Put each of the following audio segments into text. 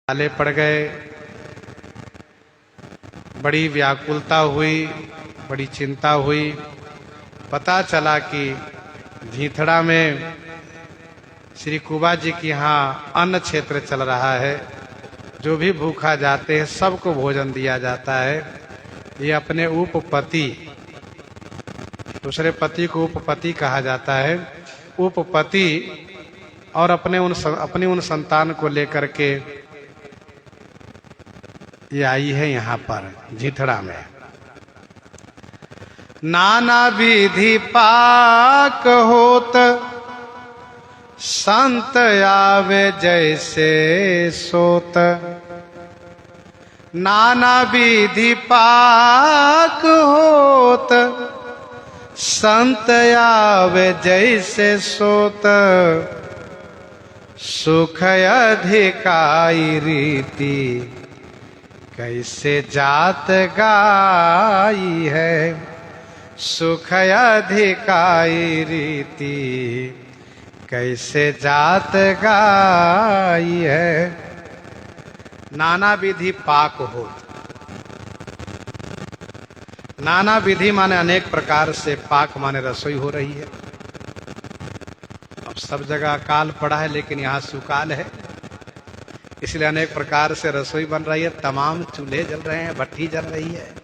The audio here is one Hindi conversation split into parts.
काले पड़ गए। बड़ी व्याकुलता हुई, बड़ी चिंता हुई। पता चला कि झीथड़ा में श्री कुबा जी के यहाँ अन्न क्षेत्र चल रहा है। जो भी भूखा जाते हैं सबको भोजन दिया जाता है। ये अपने उपपति, दूसरे पति को उपपति कहा जाता है। उपपति और अपनी उन संतान को लेकर के ये आई है यहाँ पर झीथड़ा में। नाना विधि पाक होत संत आवे जैसे सोत। नाना विधि पाक होत संत आवे जैसे सोत। सुख अधिकाई रीति कैसे जात गाई है। सुख अधिकाई रीति कैसे जात गाई है। नाना विधि पाक होत। नाना विधि माने अनेक प्रकार से, पाक माने रसोई हो रही है। अब सब जगह अकाल पड़ा है लेकिन यहाँ सुकाल है, इसलिए अनेक प्रकार से रसोई बन रही है। तमाम चूल्हे जल रहे हैं, भट्टी जल रही है।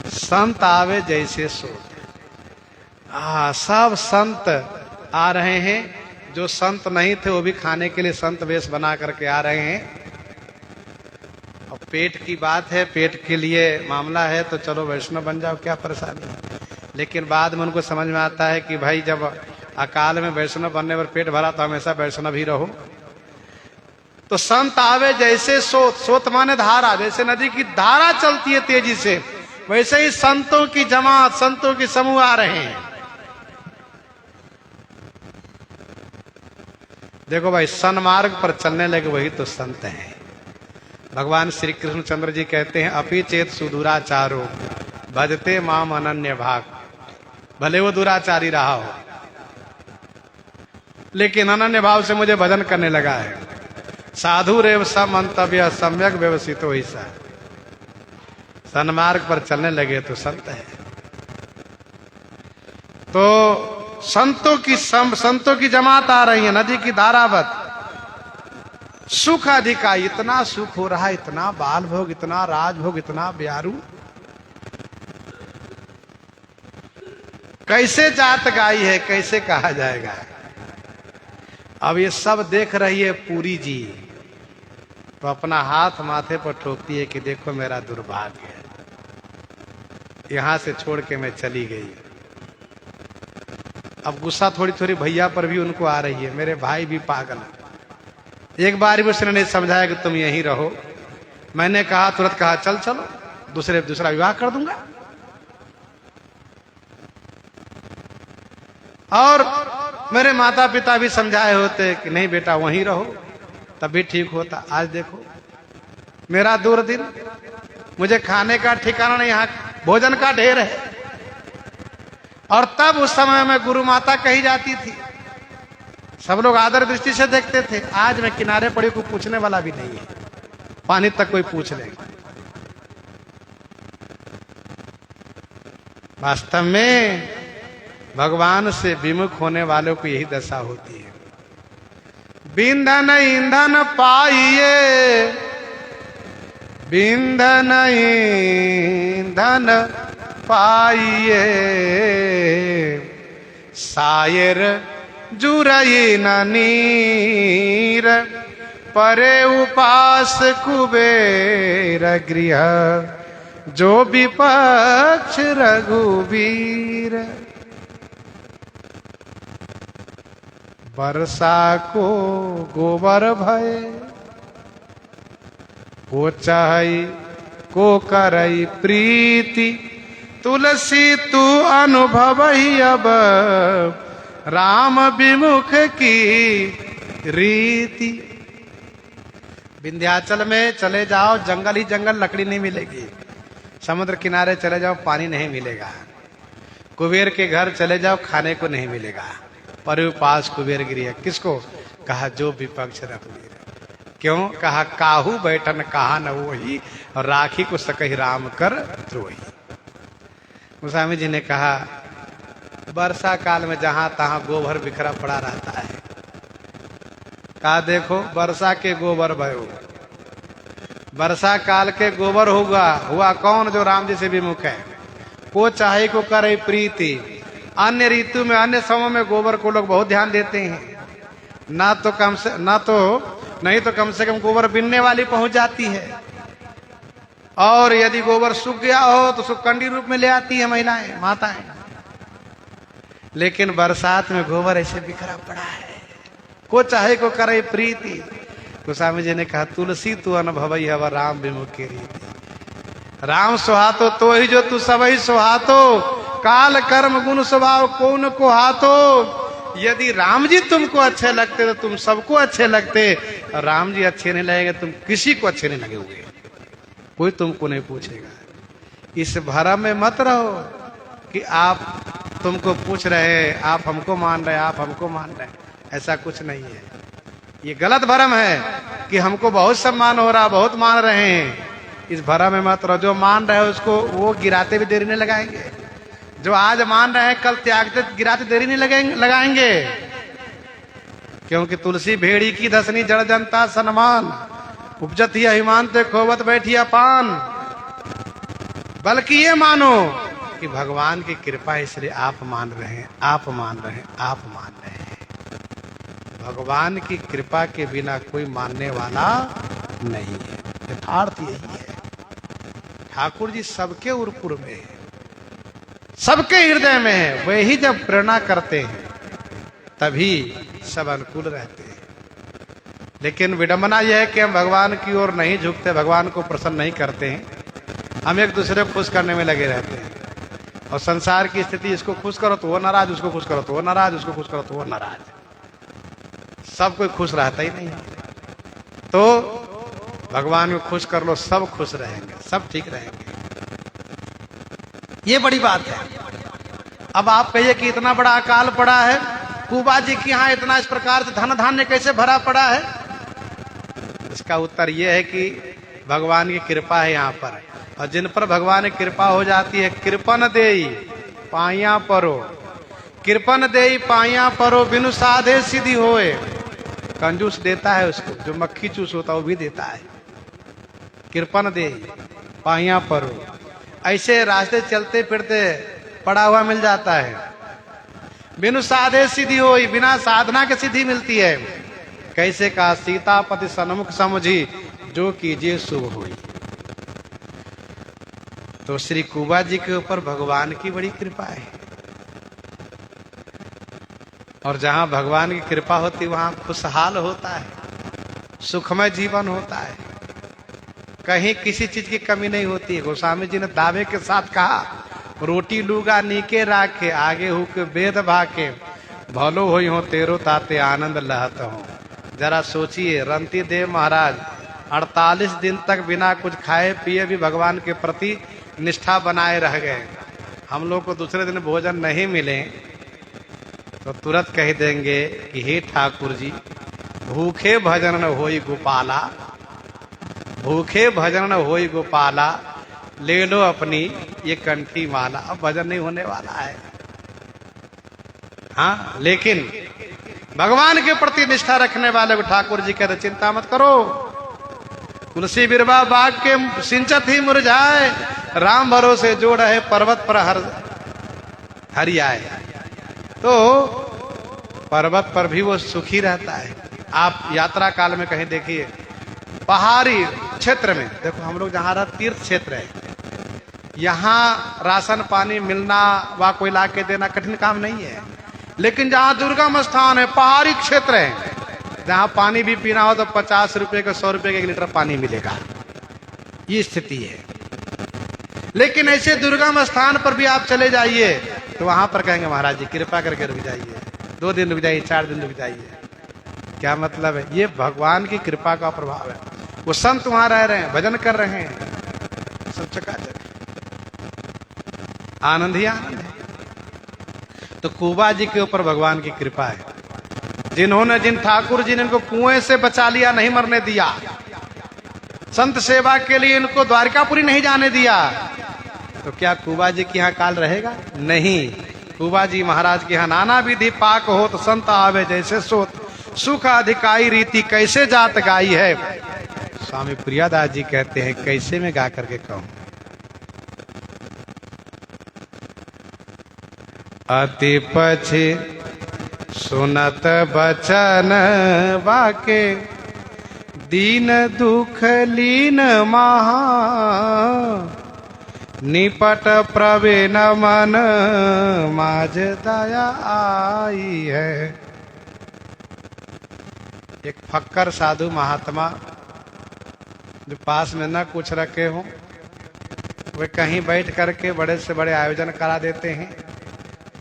संत आवे जैसे सोत। सब संत आ रहे हैं। जो संत नहीं थे वो भी खाने के लिए संत वेश बना करके आ रहे हैं। अब पेट की बात है, पेट के लिए मामला है तो चलो वैष्णव बन जाओ, क्या परेशानी। लेकिन बाद में उनको समझ में आता है कि भाई जब अकाल में वैष्णव बनने पर पेट भरा तो हमेशा वैष्णव ही रहो। तो संत आवे जैसे सोत। सोत माने धारा। जैसे नदी की धारा चलती है तेजी से, वैसे ही संतों की जमात, संतों के समूह आ रहे हैं। देखो भाई, सन्मार्ग पर चलने लगे वही तो संत हैं। भगवान श्री कृष्णचंद्र जी कहते हैं, अपि चेत सुदुराचारो भजते माम अनन्य भाग। भले वो दुराचारी रहा हो लेकिन अनन्य भाव से मुझे भजन करने लगा है। साधु रेव समंतव्य सम्यक व्यवसित हो। ऐसा सन्मार्ग पर चलने लगे तो संत है। तो संतों की जमात आ रही है नदी की धारावत। सुख अधिकाई। इतना सुख हो रहा है, इतना बाल भोग, इतना राजभोग, इतना ब्यारू। कैसे जात गाई है, कैसे कहा जाएगा। अब ये सब देख रही है पूरी जी, तो अपना हाथ माथे पर ठोकती है कि देखो मेरा दुर्भाग्य है, यहां से छोड़ के मैं चली गई। अब गुस्सा थोड़ी थोड़ी भैया पर भी उनको आ रही है। मेरे भाई भी पागल है। एक बार भी उसने नहीं समझाया कि तुम यहीं रहो। मैंने कहा, तुरंत कहा चल चलो, दूसरा विवाह कर दूंगा। और मेरे माता पिता भी समझाए होते कि नहीं बेटा वहीं रहो, तब भी ठीक होता। आज देखो मेरा दूर दिन, मुझे खाने का ठिकाना नहीं, यहाँ भोजन का ढेर है। और तब उस समय में गुरु माता कही जाती थी, सब लोग आदर दृष्टि से देखते थे। आज मैं किनारे पड़ी, कोई पूछने वाला भी नहीं है। पानी तक कोई पूछ लेगा। वास्तव में भगवान से विमुख होने वालों को यही दशा होती है। बिंधन ईंधन पाइए, बिंधन ईंधन पाइए, सायर जुरई न नीर, परे उपास कुबेर गृह, जो विपक्ष रघुवीर। वर्षा को गोबर भय, को चाहई को करई प्रीति, तुलसी तू अनुभव ही अब राम विमुख की रीति। विंध्याचल में चले जाओ, जंगल ही जंगल, लकड़ी नहीं मिलेगी। समुद्र किनारे चले जाओ, पानी नहीं मिलेगा। कुबेर के घर चले जाओ, खाने को नहीं मिलेगा। पर उपास कुबेर गिरी है। किसको कहा? जो विपक्ष रघुवीर। क्यों? कहा काहू बैठन कहा न वही, और राखी को सकहि राम कर द्रोही। गोस्वामी जी ने कहा वर्षा काल में जहां तहां गोबर बिखरा पड़ा रहता है। कहा देखो वर्षा के गोबर भयो, वर्षा काल के गोबर हुआ कौन? जो राम जी से विमुख है। को चाहे को करे प्रीति। अन्य ऋतु में अन्य समय में गोबर को लोग बहुत ध्यान देते हैं, नहीं तो कम से कम गोबर बिनने वाली पहुंच जाती है, और यदि गोबर सूख गया हो तो उसको कंडी रूप में ले आती है महिलाएं माताएं। लेकिन बरसात में गोबर ऐसे बिखरा पड़ा है। को चाहे को करे प्रीति। गोस्वामी जी ने कहा तुलसी तू अनुभवई हव राम विमुख की रीति। राम सुहातो तो ही जो तू सब ही सुहातो, काल कर्म गुण स्वभाव कौन को हाथो। यदि राम जी तुमको अच्छे लगते तो तुम सबको अच्छे लगते, राम जी अच्छे नहीं लगेंगे तुम किसी को अच्छे नहीं लगोगे, कोई तुमको नहीं पूछेगा। इस भरम में मत रहो कि आप तुमको पूछ रहे, आप हमको मान रहे, आप हमको मान रहे, ऐसा कुछ नहीं है। ये गलत भरम है कि हमको बहुत सम्मान हो रहा, बहुत मान रहे हैं। इस भरम में मत रहो। जो मान रहे हो उसको वो गिराते भी देरी नहीं लगाएंगे, जो आज मान रहे हैं कल त्यागते गिराते देरी नहीं लगाएंगे। क्योंकि तुलसी भेड़ी की धसनी जड़ जनता सन्मान, उपजत ही अभिमान ते खोवत बैठिया पान। बल्कि ये मानो कि भगवान की कृपा इसलिए आप मान रहे हैं, आप मान रहे हैं, आप मान रहे हैं। भगवान की कृपा के बिना कोई मानने वाला नहीं है। यथार्थ यही है। ठाकुर जी सबके उरपुर में है, सबके हृदय में है। वही जब प्रेरणा करते हैं तभी सब अनुकूल रहते हैं। लेकिन विडंबना यह है कि हम भगवान की ओर नहीं झुकते, भगवान को प्रसन्न नहीं करते हैं। हम एक दूसरे को खुश करने में लगे रहते हैं। और संसार की स्थिति, इसको खुश करो तो वो नाराज, उसको खुश करो तो वो नाराज, उसको खुश करो तो वो नाराज। सब कोई खुश रहता ही नहीं। तो भगवान को खुश कर लो, सब खुश रहेंगे, सब ठीक रहेंगे। ये बड़ी बात है। अब आप कहिए कि इतना बड़ा अकाल पड़ा है, कुबा जी के यहाँ इतना इस प्रकार से धन धान्य कैसे भरा पड़ा है? इसका उत्तर यह है कि भगवान की कृपा है यहाँ पर। और जिन पर भगवान की कृपा हो जाती है, कृपन देई पाइया परो, कृपन देई पाइया परो, बिनु साधे सिद्धि होए। कंजूस देता है उसको, जो मक्खी चूस होता है वो भी देता है। कृपन देई पाइया परो, ऐसे रास्ते चलते फिरते पड़ा हुआ मिल जाता है। बिनु साधे सिद्धि होई, बिना साधना के सिद्धि मिलती है। कैसे कहा? सीतापति सन्मुख समझी, जो कीजिए शुभ होई। तो श्री कुबा जी के ऊपर भगवान की बड़ी कृपा है। और जहां भगवान की कृपा होती वहां खुशहाल होता है, सुखमय जीवन होता है, कहीं किसी चीज की कमी नहीं होती है। गोस्वामी जी ने दावे के साथ कहा, रोटी लूगा नीके राखे, आगे हो के वेद भाके, भलो होई हो तेरो ताते आनंद लहत हो। जरा सोचिए, रंती देव महाराज 48 दिन तक बिना कुछ खाए पिए भी भगवान के प्रति निष्ठा बनाए रह गए। हम लोग को दूसरे दिन भोजन नहीं मिले तो तुरंत कह देंगे कि हे ठाकुर जी, भूखे भजन न होई गोपाला, भूखे भजन न होई गोपाला, ले लो अपनी ये कंठी माला। अब भजन नहीं होने वाला है। हाँ, लेकिन भगवान के प्रति निष्ठा रखने वाले को ठाकुर जी कहते चिंता मत करो, तुलसी बिरवा बाग के सिंचत ही मुरझाए, राम भरोसे जोड़ है पर्वत पर हरि आए। तो पर्वत पर भी वो सुखी रहता है। आप यात्रा काल में कहीं देखिए, पहाड़ी क्षेत्र में देखो, हम लोग जहां तीर्थ क्षेत्र है, यहाँ राशन पानी मिलना व कोई ला के देना कठिन काम नहीं है। लेकिन जहाँ दुर्गम स्थान है, पहाड़ी क्षेत्र है, जहाँ पानी भी पीना हो तो 50 रुपए का 100 रुपए का 1 लीटर पानी मिलेगा, ये स्थिति है। लेकिन ऐसे दुर्गम स्थान पर भी आप चले जाइए तो वहां पर कहेंगे महाराज जी कृपा करके रुक जाइए, 2 दिन रुक जाइए, 4 दिन रुक जाइए। क्या मतलब है? ये भगवान की कृपा का प्रभाव है। वो संत वहां रह रहे हैं, भजन कर रहे हैं, सब चकाचक, आनंद ही आनंद है। तो कुबा जी के ऊपर भगवान की कृपा है। जिन्होंने, जिन ठाकुर जी ने इनको कुएं से बचा लिया, नहीं मरने दिया, संत सेवा के लिए इनको द्वारकापुरी नहीं जाने दिया, तो क्या कुबा जी के यहाँ काल रहेगा? नहीं। कुबा जी महाराज के यहाँ नाना विधि पाक होत, संत आवे जैसे सोत, सुख अधिकाई रीति कैसे जात गाई है। स्वामी प्रियादास जी कहते हैं, कैसे मैं गा करके कहूं। अति पछे सुनत बचन वाके, दीन दुख लीन महा, निपट प्रवीण मन माज दया आई है। एक फक्कर साधु महात्मा जो पास में न कुछ रखे हो, वे कहीं बैठ करके बड़े से बड़े आयोजन करा देते हैं।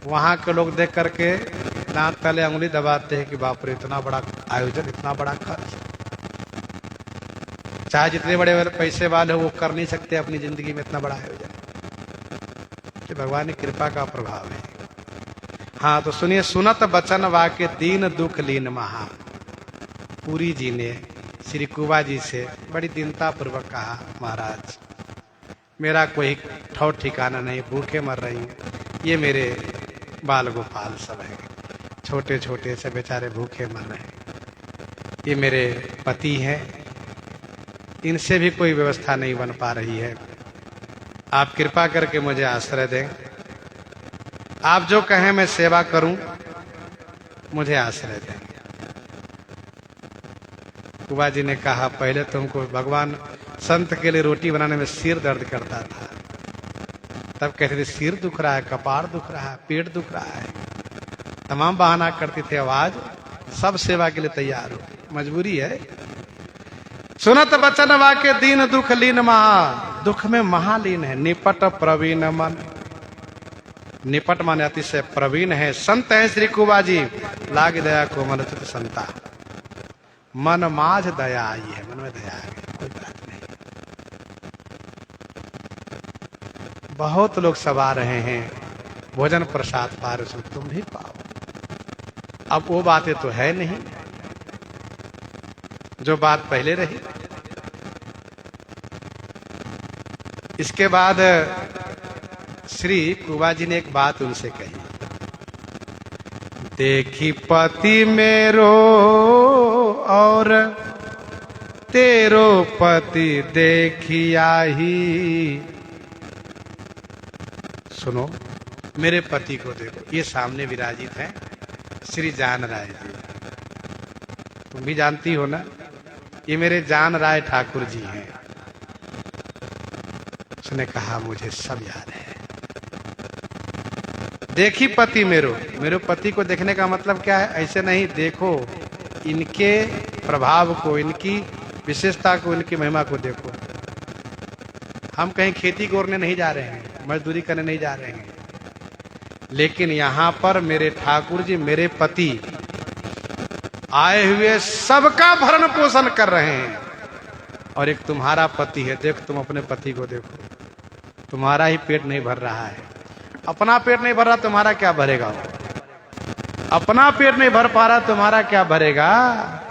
वहां के लोग देख करके दांत तले उंगली दबाते हैं कि बाप रे, इतना बड़ा आयोजन, इतना बड़ा खर्च। चाहे जितने बड़े बड़े पैसे वाले हो, वो कर नहीं सकते अपनी जिंदगी में इतना बड़ा आयोजन। तो भगवान की कृपा का प्रभाव है। हाँ, तो सुनिए, सुनत बचन वाके, दीन दुख लीन महा। पुरी जी ने श्री कुबा जी से बड़ी दीनता पूर्वक कहा, महाराज मेरा कोई ठौर ठिकाना नहीं, भूखे मर रही हूँ, ये मेरे बाल गोपाल सब हैं, छोटे छोटे से बेचारे भूखे मर रहे हैं, ये मेरे पति हैं, इनसे भी कोई व्यवस्था नहीं बन पा रही है, आप कृपा करके मुझे आश्रय दें, आप जो कहें मैं सेवा करूं, मुझे आश्रय दें। कुबा जी ने कहा, पहले तुमको भगवान संत के लिए रोटी बनाने में सिर दर्द करता था, तब कहते थे सिर दुख रहा है, कपार दुख रहा है, पेट दुख रहा है, तमाम बहाना करती थे। आवाज सब सेवा के लिए तैयार हो, मजबूरी है। सुनत बचन वाके, दीन दुख लीन महा, दुख में महालीन है। निपट प्रवीण मन, निपट माने अतिशय प्रवीण है, संत है श्री कुबा जी, लाग दया कोमल चित संता, मन माझ दया आई है, मन में दया आ गई, कोई बात नहीं। बहुत लोग सब आ रहे हैं, भोजन प्रसाद पा रहे हो, तुम भी पाओ। अब वो बातें तो है नहीं जो बात पहले रही। इसके बाद श्री कुबा जी ने एक बात उनसे कही, देखी पति मेरो और तेरो पति देखिया ही। सुनो, मेरे पति को देखो, ये सामने विराजित हैं श्री जान राय जी, तुम भी जानती हो ना, ये मेरे जान राय ठाकुर जी हैं। उसने कहा, मुझे सब याद है। देखी पति मेरो पति को देखने का मतलब क्या है? ऐसे नहीं, देखो इनके प्रभाव को, इनकी विशेषता को, इनकी महिमा को देखो। हम कहीं खेती कोरने नहीं जा रहे हैं, मजदूरी करने नहीं जा रहे हैं, लेकिन यहां पर मेरे ठाकुर जी, मेरे पति आए हुए सबका भरण पोषण कर रहे हैं। और एक तुम्हारा पति है, देखो तुम अपने पति को देखो, तुम्हारा ही पेट नहीं भर रहा है। अपना पेट नहीं भर रहा, तुम्हारा क्या भरेगा? अपना पेट नहीं भर पा रहा, तुम्हारा क्या भरेगा?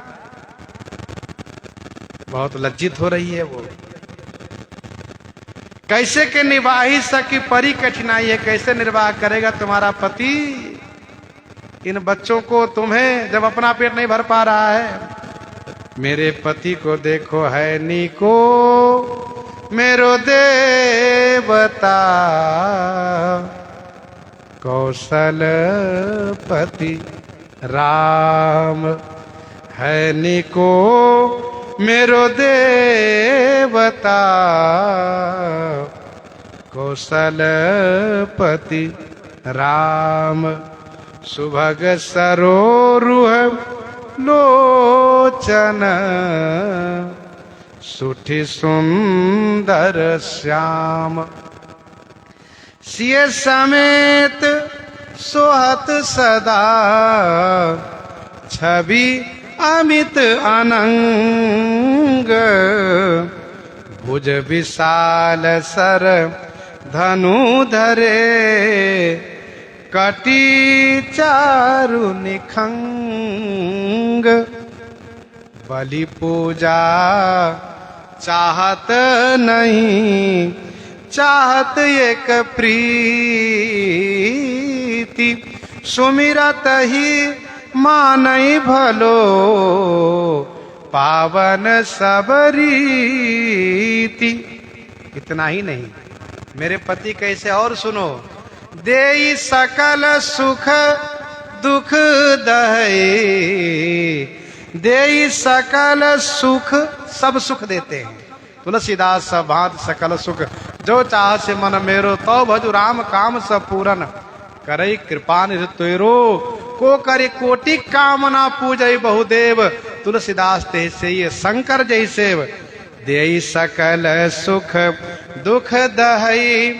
बहुत लज्जित हो रही है वो। कैसे के निभाही सकी परी कठिनाई है, कैसे निर्वाह करेगा तुम्हारा पति इन बच्चों को, तुम्हें, जब अपना पेट नहीं भर पा रहा है। मेरे पति को देखो, है नीको मेरो देवता, कौशलपति राम, है नीको मेरो देवता, कौशलपति राम, सुभग सरोरुह लोचन, सुठी सुंदर श्याम, सिय समेत सोहत सदा, छवि अमित अनंग, भुज विशाल सर धनु धरे, कटी चारु निखंग, बलि पूजा चाहत नहीं, चाहत एक प्रीति, सुमिरत ही मानई भलो, पावन सब रीति। इतना ही नहीं, मेरे पति कैसे और सुनो, देई सकल सुख दुख दहे, देई सकल सुख, सब सुख देते हैं। तुलसीदास सब भांत सकल सुख, जो चाह से मन मेरो, तो भजु राम काम सब पूरन, करई कृपा निधि तेरो, को करे कोटि कामना पूजई बहुदेव। तुलसीदास ते से ये शंकर जैसे, देई सकल सुख दुख दहई,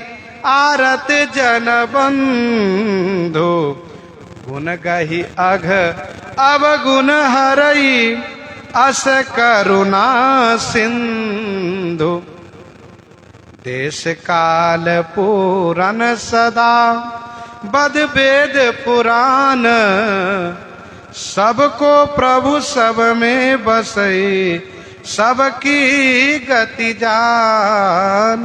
आरत जन बंधु, गुण गही अघ अवगुण हरई, अस करुणा सिंधु। देश काल पूरन सदा, बद वेद पुराण, सबको प्रभु सब में बसई, सबकी गति जान।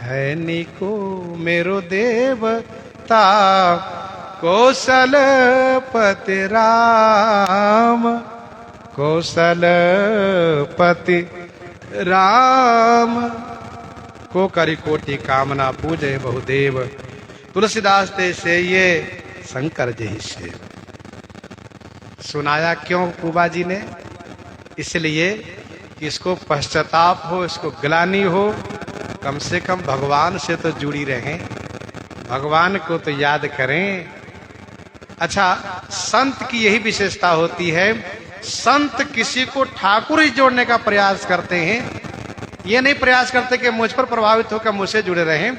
है निको मेरो देवता, कौशल पति राम, कौशल पति राम, को करी कोटि कामना पूजे बहुदेव। तुलसीदास ते से ये शंकर जी से सुनाया क्यों कुबा जी ने? इसलिए कि इसको पश्चाताप हो, इसको ग्लानि हो, कम से कम भगवान से तो जुड़ी रहें, भगवान को तो याद करें। अच्छा, संत की यही विशेषता होती है, संत किसी को ठाकुर ही जोड़ने का प्रयास करते हैं। ये नहीं प्रयास करते कि मुझ पर प्रभावित होकर मुझसे जुड़े रहें,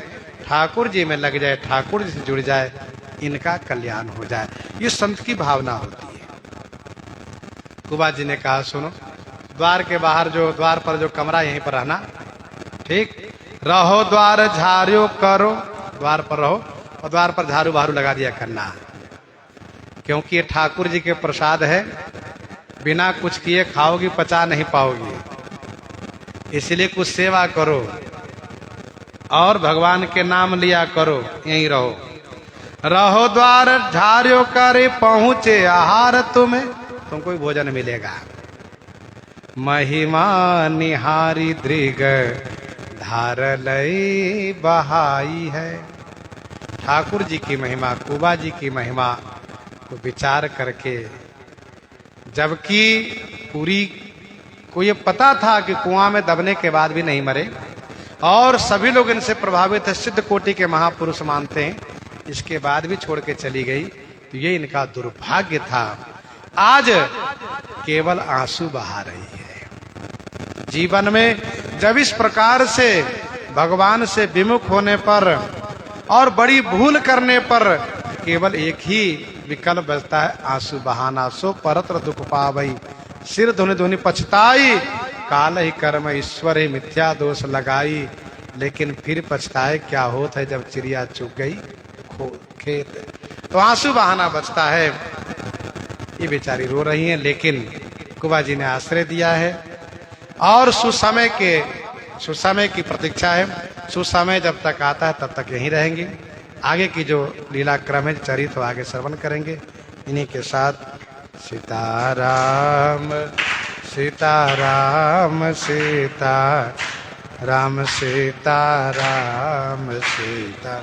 ठाकुर जी में लग जाए, ठाकुर जी से जुड़ जाए, इनका कल्याण हो जाए, ये संत की भावना होती है। कुबा जी ने कहा सुनो, द्वार के बाहर जो द्वार पर जो कमरा, यहीं पर रहना, ठीक रहो, द्वार झाड़ू करो, द्वार पर रहो और द्वार पर झाड़ू बहारू लगा दिया करना, क्योंकि ये ठाकुर जी के प्रसाद है, बिना कुछ किए खाओगी पचा नहीं पाओगी, इसलिए कुछ सेवा करो और भगवान के नाम लिया करो, यहीं रहो। रहो द्वार झाड़ू करे, पहुंचे आहार तुम्हें, तुमको भोजन मिलेगा। महिमा निहारी दृग, धार लई बहाई है। ठाकुर जी की महिमा, कुबा जी की महिमा को विचार करके, जबकि पूरी को ये पता था कि कुआं में दबने के बाद भी नहीं मरे, और सभी लोग इनसे प्रभावित है, सिद्ध कोटि के महापुरुष मानते हैं, इसके बाद भी छोड़ के चली गई, तो ये इनका दुर्भाग्य था। आज केवल आंसू बहा रही है। जीवन में जब इस प्रकार से भगवान से विमुख होने पर और बड़ी भूल करने पर केवल एक ही विकल्प बचता है, आंसू बहाना। सो परत्र दुख पावई, सिर धुनि धुनि पछताई, काल ही कर्म ईश्वर ही मिथ्या दोष लगाई। लेकिन फिर पछताए क्या होता है जब चिड़िया चुग गई खेत, तो आंसू बहाना बचता है। ये बेचारी रो रही हैं, लेकिन कुबा जी ने आश्रय दिया है और सुसमय की प्रतीक्षा है। सुसमय जब तक आता है तब तक यहीं रहेंगे। आगे की जो लीला क्रम है, चरित हो, आगे श्रवण करेंगे। इन्हीं के साथ सीताराम सीताराम सीताराम सीताराम सीता